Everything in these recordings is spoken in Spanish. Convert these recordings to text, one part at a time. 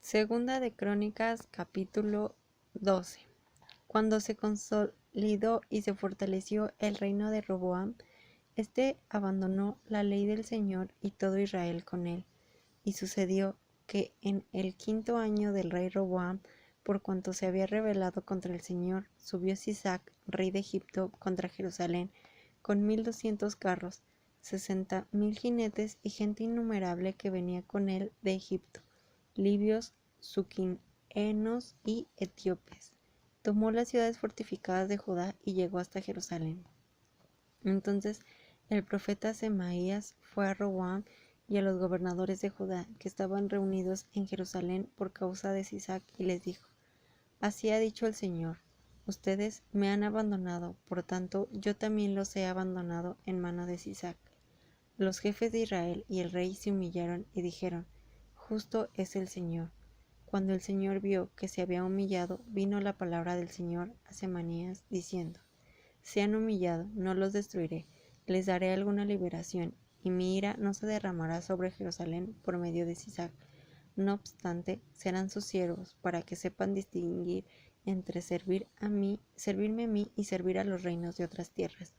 Segunda de Crónicas, capítulo 12. Cuando se consolidó y se fortaleció el reino de Roboam, éste abandonó la ley del Señor y todo Israel con él. Y sucedió que en el 5.º año del rey Roboam, por cuanto se había rebelado contra el Señor, subió Sisac, rey de Egipto, contra Jerusalén, con 1,200 carros, 60,000 jinetes y gente innumerable que venía con él de Egipto, libios, suquineos y etíopes. Tomó las ciudades fortificadas de Judá y llegó hasta Jerusalén. Entonces el profeta Semaías fue a Roboam y a los gobernadores de Judá que estaban reunidos en Jerusalén por causa de Sisac y les dijo: Así ha dicho el Señor: ustedes me han abandonado, por tanto yo también los he abandonado en mano de Sisac. Los jefes de Israel y el rey se humillaron y dijeron: Justo es el Señor. Cuando el Señor vio que se había humillado, vino la palabra del Señor a Semaías diciendo: Se han humillado, no los destruiré, les daré alguna liberación, y mi ira no se derramará sobre Jerusalén por medio de Sisac. No obstante, serán sus siervos, para que sepan distinguir entre servirme a mí y servir a los reinos de otras tierras.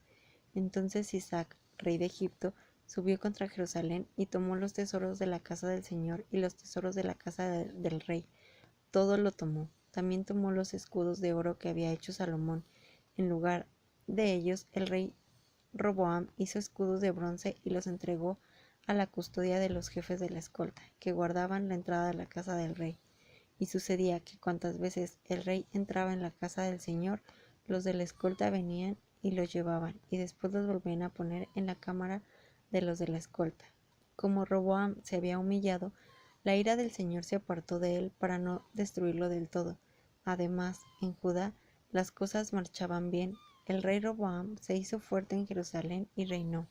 Entonces Sisac, rey de Egipto, subió contra Jerusalén y tomó los tesoros de la casa del Señor y los tesoros de la casa del rey. Todo lo tomó. También tomó los escudos de oro que había hecho Salomón. En lugar de ellos, el rey Roboam hizo escudos de bronce y los entregó a la custodia de los jefes de la escolta, que guardaban la entrada de la casa del rey. Y sucedía que cuantas veces el rey entraba en la casa del Señor, los de la escolta venían y los llevaban, y después los volvían a poner en la cámara de los de la escolta. Como Roboam se había humillado, la ira del Señor se apartó de él para no destruirlo del todo. Además, en Judá las cosas marchaban bien. El rey Roboam se hizo fuerte en Jerusalén y reinó.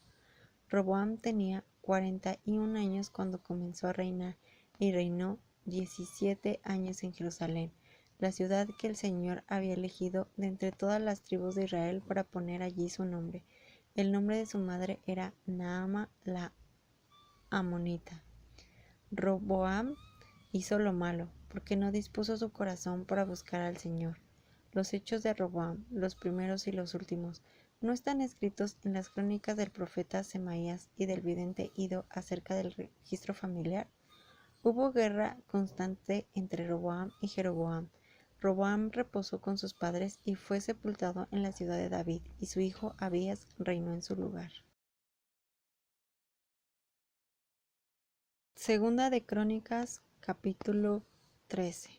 Roboam tenía 41 años cuando comenzó a reinar y reinó 17 años en Jerusalén, la ciudad que el Señor había elegido de entre todas las tribus de Israel para poner allí su nombre. El nombre de su madre era Naama la Amonita. Roboam hizo lo malo, porque no dispuso su corazón para buscar al Señor. Los hechos de Roboam, los primeros y los últimos, ¿no están escritos en las crónicas del profeta Semaías y del vidente Ido acerca del registro familiar? Hubo guerra constante entre Roboam y Jeroboam. Roboam reposó con sus padres y fue sepultado en la ciudad de David, y su hijo Abías reinó en su lugar. Segunda de Crónicas, capítulo 13.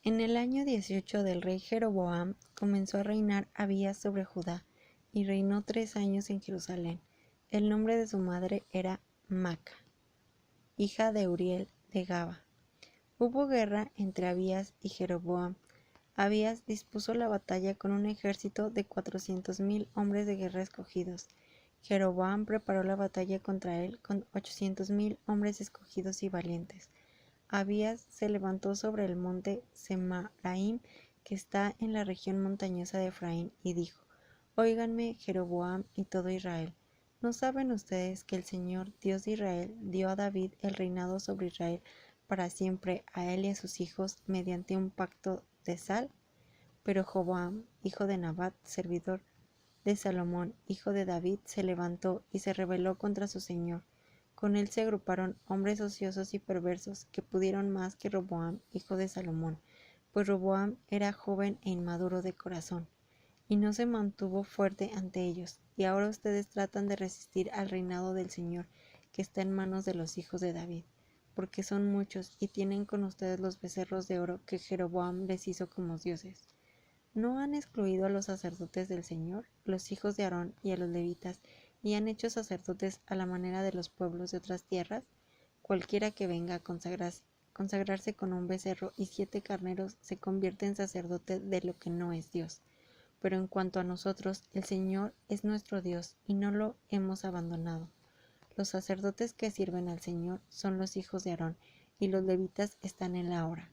En el año 18 del rey Jeroboam comenzó a reinar Abías sobre Judá, y reinó 3 años en Jerusalén. El nombre de su madre era Maca, hija de Uriel de Gaba. Hubo guerra entre Abías y Jeroboam. Abías dispuso la batalla con un ejército de 400,000 hombres de guerra escogidos. Jeroboam preparó la batalla contra él con 800,000 hombres escogidos y valientes. Abías se levantó sobre el monte Semaraim, que está en la región montañosa de Efraín, y dijo: Óiganme, Jeroboam y todo Israel. ¿No saben ustedes que el Señor, Dios de Israel, dio a David el reinado sobre Israel para siempre, a él y a sus hijos, mediante un pacto de sal? Pero Joboam, hijo de Nabat, servidor de Salomón, hijo de David, se levantó y se rebeló contra su señor. Con él se agruparon hombres ociosos y perversos que pudieron más que Roboam, hijo de Salomón, pues Roboam era joven e inmaduro de corazón, y no se mantuvo fuerte ante ellos. Y ahora ustedes tratan de resistir al reinado del Señor, que está en manos de los hijos de David, porque son muchos y tienen con ustedes los becerros de oro que Jeroboam les hizo como dioses. ¿No han excluido a los sacerdotes del Señor, los hijos de Aarón y a los levitas, y han hecho sacerdotes a la manera de los pueblos de otras tierras? Cualquiera que venga a consagrarse con un becerro y 7 carneros se convierte en sacerdote de lo que no es Dios. Pero en cuanto a nosotros, el Señor es nuestro Dios y no lo hemos abandonado. Los sacerdotes que sirven al Señor son los hijos de Aarón, y los levitas están en la hora.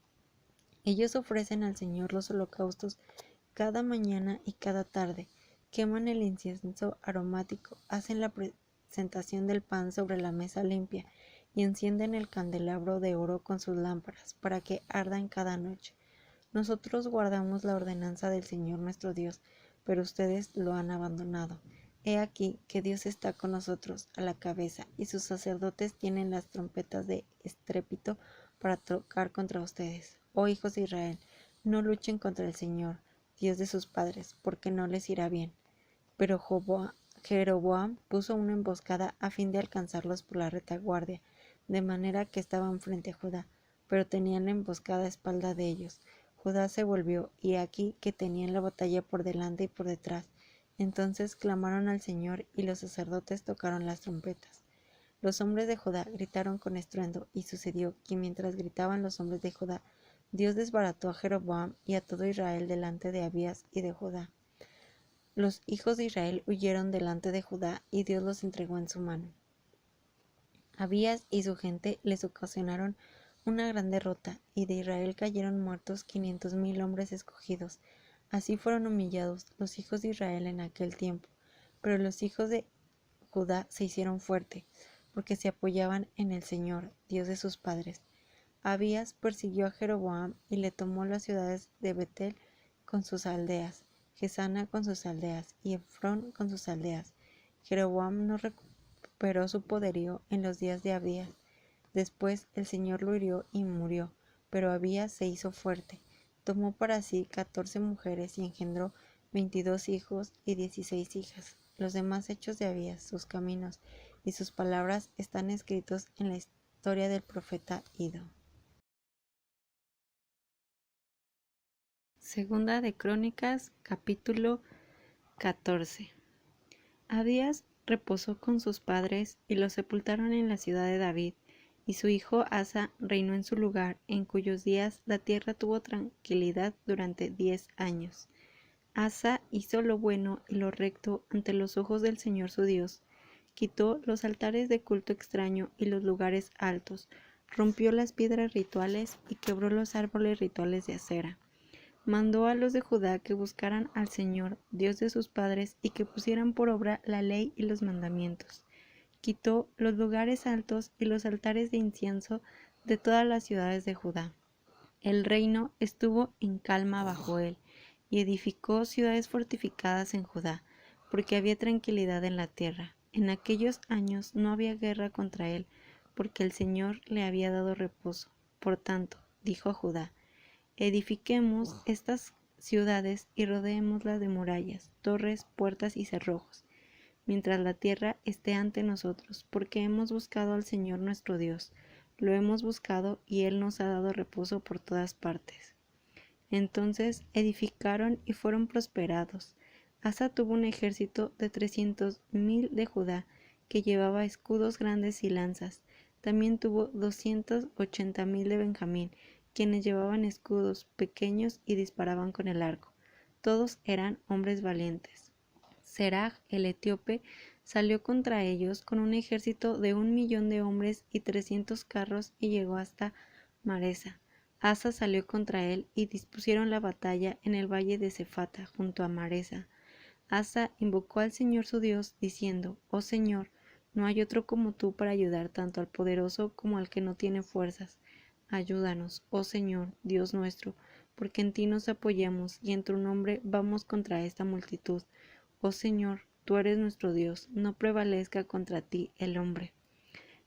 Ellos ofrecen al Señor los holocaustos cada mañana y cada tarde, queman el incienso aromático, hacen la presentación del pan sobre la mesa limpia y encienden el candelabro de oro con sus lámparas, para que ardan cada noche. Nosotros guardamos la ordenanza del Señor nuestro Dios, pero ustedes lo han abandonado. He aquí que Dios está con nosotros a la cabeza, y sus sacerdotes tienen las trompetas de estrépito para tocar contra ustedes. Oh hijos de Israel, no luchen contra el Señor, Dios de sus padres, porque no les irá bien. Pero Jeroboam puso una emboscada a fin de alcanzarlos por la retaguardia, de manera que estaban frente a Judá, pero tenían la emboscada a espalda de ellos. Judá se volvió, y aquí que tenían la batalla por delante y por detrás. Entonces clamaron al Señor, y los sacerdotes tocaron las trompetas. Los hombres de Judá gritaron con estruendo, y sucedió que mientras gritaban los hombres de Judá, Dios desbarató a Jeroboam y a todo Israel delante de Abías y de Judá. Los hijos de Israel huyeron delante de Judá, y Dios los entregó en su mano. Abías y su gente les ocasionaron una gran derrota, y de Israel cayeron muertos 500,000 hombres escogidos. Así fueron humillados los hijos de Israel en aquel tiempo. Pero los hijos de Judá se hicieron fuertes, porque se apoyaban en el Señor, Dios de sus padres. Abías persiguió a Jeroboam y le tomó las ciudades de Betel con sus aldeas, Gesana con sus aldeas y Efrón con sus aldeas. Jeroboam no recuperó su poderío en los días de Abías. Después el Señor lo hirió y murió, pero Abías se hizo fuerte. Tomó para sí 14 mujeres y engendró 22 hijos y 16 hijas. Los demás hechos de Abías, sus caminos y sus palabras están escritos en la historia del profeta Iddo. Segunda de Crónicas, capítulo 14. Abías reposó con sus padres y los sepultaron en la ciudad de David, y su hijo Asa reinó en su lugar, en cuyos días la tierra tuvo tranquilidad durante 10 años. Asa hizo lo bueno y lo recto ante los ojos del Señor su Dios. Quitó los altares de culto extraño y los lugares altos, rompió las piedras rituales y quebró los árboles rituales de acera. Mandó a los de Judá que buscaran al Señor, Dios de sus padres, y que pusieran por obra la ley y los mandamientos. Quitó los lugares altos y los altares de incienso de todas las ciudades de Judá. El reino estuvo en calma bajo él, y edificó ciudades fortificadas en Judá, porque había tranquilidad en la tierra. En aquellos años no había guerra contra él, porque el Señor le había dado reposo. Por tanto, dijo a Judá: edifiquemos estas ciudades y rodeémoslas de murallas, torres, puertas y cerrojos, mientras la tierra esté ante nosotros, porque hemos buscado al Señor nuestro Dios. Lo hemos buscado y Él nos ha dado reposo por todas partes. Entonces edificaron y fueron prosperados. Asa tuvo un ejército de 300,000 de Judá, que llevaba escudos grandes y lanzas. También tuvo 280,000 de Benjamín, quienes llevaban escudos pequeños y disparaban con el arco. Todos eran hombres valientes. Seraj, el etíope, salió contra ellos con un ejército de 1,000,000 de hombres y 300 carros y llegó hasta Maresa. Asa salió contra él y dispusieron la batalla en el valle de Cefata, junto a Maresa. Asa invocó al Señor su Dios, diciendo: oh Señor, no hay otro como tú para ayudar tanto al poderoso como al que no tiene fuerzas. Ayúdanos, oh Señor, Dios nuestro, porque en ti nos apoyamos y en tu nombre vamos contra esta multitud. Oh Señor, tú eres nuestro Dios, no prevalezca contra ti el hombre.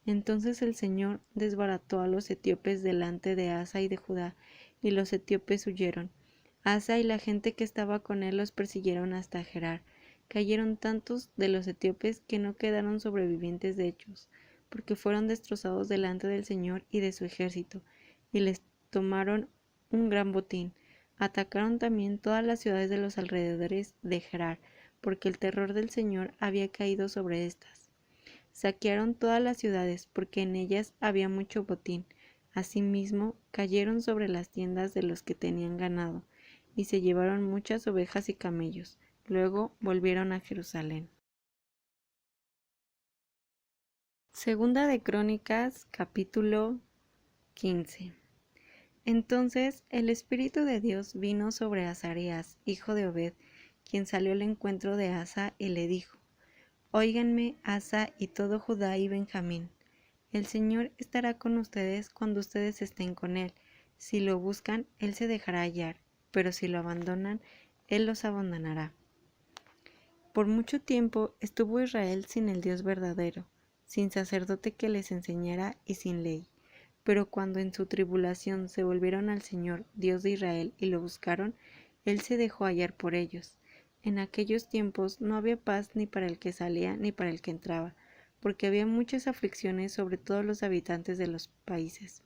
Entonces el Señor desbarató a los etíopes delante de Asa y de Judá, y los etíopes huyeron. Asa y la gente que estaba con él los persiguieron hasta Gerar. Cayeron tantos de los etíopes que no quedaron sobrevivientes de ellos, porque fueron destrozados delante del Señor y de su ejército, y les tomaron un gran botín. Atacaron también todas las ciudades de los alrededores de Gerar, porque el terror del Señor había caído sobre éstas. Saquearon todas las ciudades, porque en ellas había mucho botín. Asimismo, cayeron sobre las tiendas de los que tenían ganado, y se llevaron muchas ovejas y camellos. Luego volvieron a Jerusalén. Segunda de Crónicas, capítulo 15. Entonces el Espíritu de Dios vino sobre Azarías, hijo de Obed, quien salió al encuentro de Asa y le dijo: óiganme, Asa y todo Judá y Benjamín. El Señor estará con ustedes cuando ustedes estén con Él. Si lo buscan, Él se dejará hallar, pero si lo abandonan, Él los abandonará. Por mucho tiempo estuvo Israel sin el Dios verdadero, sin sacerdote que les enseñara y sin ley. Pero cuando en su tribulación se volvieron al Señor, Dios de Israel, y lo buscaron, Él se dejó hallar por ellos. En aquellos tiempos no había paz ni para el que salía ni para el que entraba, porque había muchas aflicciones sobre todos los habitantes de los países.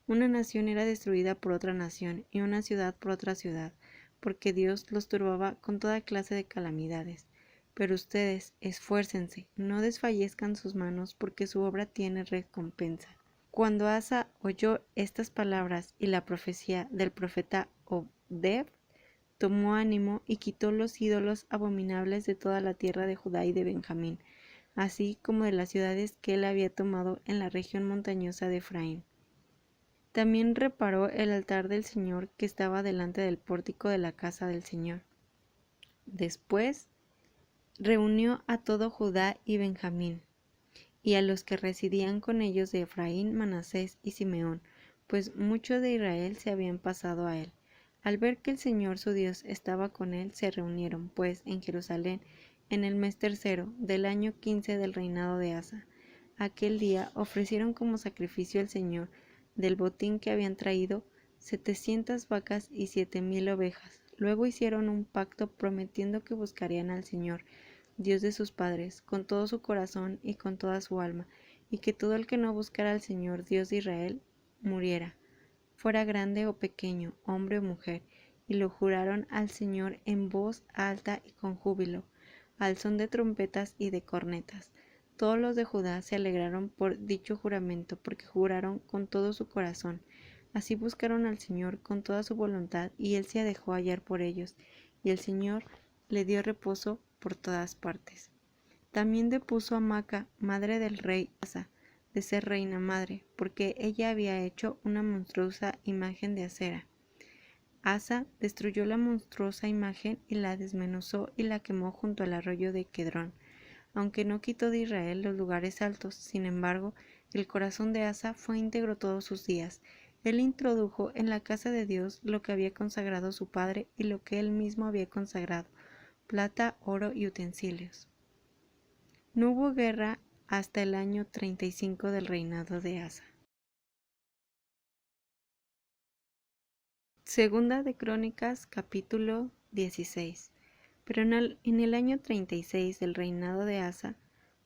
Una nación era destruida por otra nación y una ciudad por otra ciudad, porque Dios los turbaba con toda clase de calamidades. Pero ustedes, esfuércense, no desfallezcan sus manos, porque su obra tiene recompensa. Cuando Asa oyó estas palabras y la profecía del profeta Obed, tomó ánimo y quitó los ídolos abominables de toda la tierra de Judá y de Benjamín, así como de las ciudades que él había tomado en la región montañosa de Efraín. También reparó el altar del Señor que estaba delante del pórtico de la casa del Señor. Después reunió a todo Judá y Benjamín, y a los que residían con ellos de Efraín, Manasés y Simeón, pues muchos de Israel se habían pasado a él. Al ver que el Señor su Dios estaba con él, se reunieron, pues, en Jerusalén, en el mes tercero del año 15 del reinado de Asa. Aquel día ofrecieron como sacrificio al Señor, del botín que habían traído, 700 vacas y 7,000 ovejas. Luego hicieron un pacto prometiendo que buscarían al Señor, Dios de sus padres, con todo su corazón y con toda su alma, y que todo el que no buscara al Señor, Dios de Israel, muriera, fuera grande o pequeño, hombre o mujer, y lo juraron al Señor en voz alta y con júbilo, al son de trompetas y de cornetas. Todos los de Judá se alegraron por dicho juramento, porque juraron con todo su corazón. Así buscaron al Señor con toda su voluntad, y él se dejó hallar por ellos, y el Señor le dio reposo por todas partes. También depuso a Maca, madre del rey Asa, de ser reina madre, porque ella había hecho una monstruosa imagen de acera. Asa destruyó la monstruosa imagen y la desmenuzó y la quemó junto al arroyo de Quedrón. Aunque no quitó de Israel los lugares altos, sin embargo, el corazón de Asa fue íntegro todos sus días. Él introdujo en la casa de Dios lo que había consagrado su padre y lo que él mismo había consagrado, plata, oro y utensilios. No hubo guerra hasta el año 35 del reinado de Asa. Segunda de Crónicas, capítulo 16. Pero en el año 36 del reinado de Asa,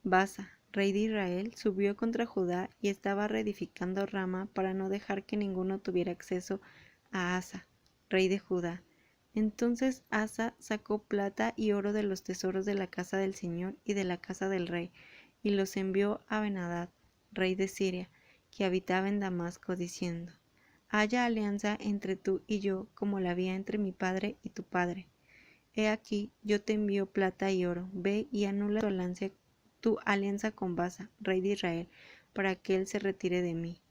Baasa, rey de Israel, subió contra Judá y estaba reedificando Rama para no dejar que ninguno tuviera acceso a Asa, rey de Judá. Entonces Asa sacó plata y oro de los tesoros de la casa del Señor y de la casa del rey, y los envió a Ben-Hadad, rey de Siria, que habitaba en Damasco, diciendo: Haya alianza entre tú y yo, como la había entre mi padre y tu padre. He aquí, yo te envío plata y oro. Ve y anula tu alianza con Baasa, rey de Israel, para que él se retire de mí.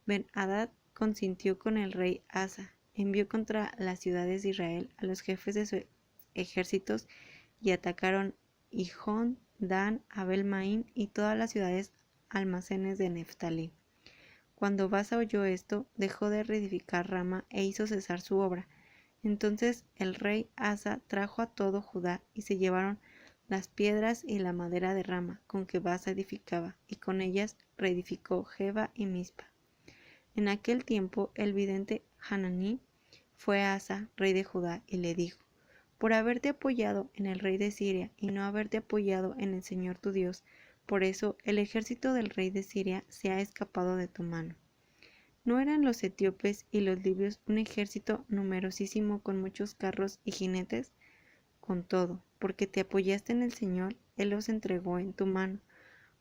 Ben-Hadad consintió con el rey Asa, envió contra las ciudades de Israel a los jefes de sus ejércitos y atacaron Hijón, Dan, Abel-Maim y todas las ciudades almacenes de Neftalí. Cuando Baasa oyó esto, dejó de reedificar Rama e hizo cesar su obra. Entonces el rey Asa trajo a todo Judá y se llevaron las piedras y la madera de Rama con que Baasa edificaba, y con ellas reedificó Geba y Mizpa. En aquel tiempo el vidente Hananí fue a Asa, rey de Judá, y le dijo: Por haberte apoyado en el rey de Siria y no haberte apoyado en el Señor tu Dios, por eso el ejército del rey de Siria se ha escapado de tu mano. ¿No eran los etíopes y los libios un ejército numerosísimo con muchos carros y jinetes? Con todo, porque te apoyaste en el Señor, Él los entregó en tu mano,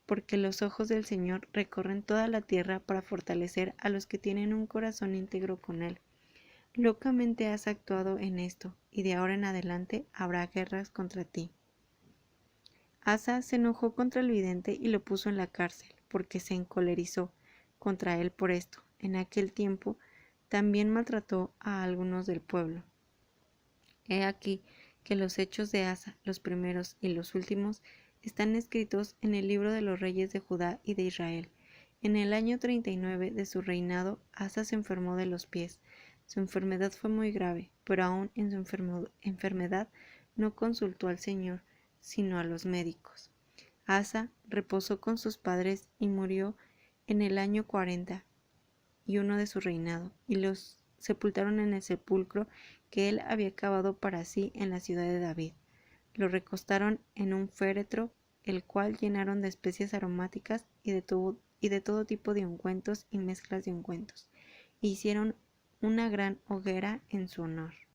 porque los ojos del Señor recorren toda la tierra para fortalecer a los que tienen un corazón íntegro con Él. Locamente has actuado en esto, y de ahora en adelante habrá guerras contra ti. Asa se enojó contra el vidente y lo puso en la cárcel, porque se encolerizó contra él por esto. En aquel tiempo también maltrató a algunos del pueblo. He aquí que los hechos de Asa, los primeros y los últimos, están escritos en el libro de los reyes de Judá y de Israel. En el año 39 de su reinado, Asa se enfermó de los pies. Su enfermedad fue muy grave, pero aún en su enfermedad no consultó al Señor, sino a los médicos. Asa reposó con sus padres y murió en el año 41 de su reinado, y los sepultaron en el sepulcro que él había cavado para sí en la ciudad de David. Lo recostaron en un féretro, el cual llenaron de especias aromáticas y de todo tipo de ungüentos y mezclas de ungüentos, e hicieron una gran hoguera en su honor.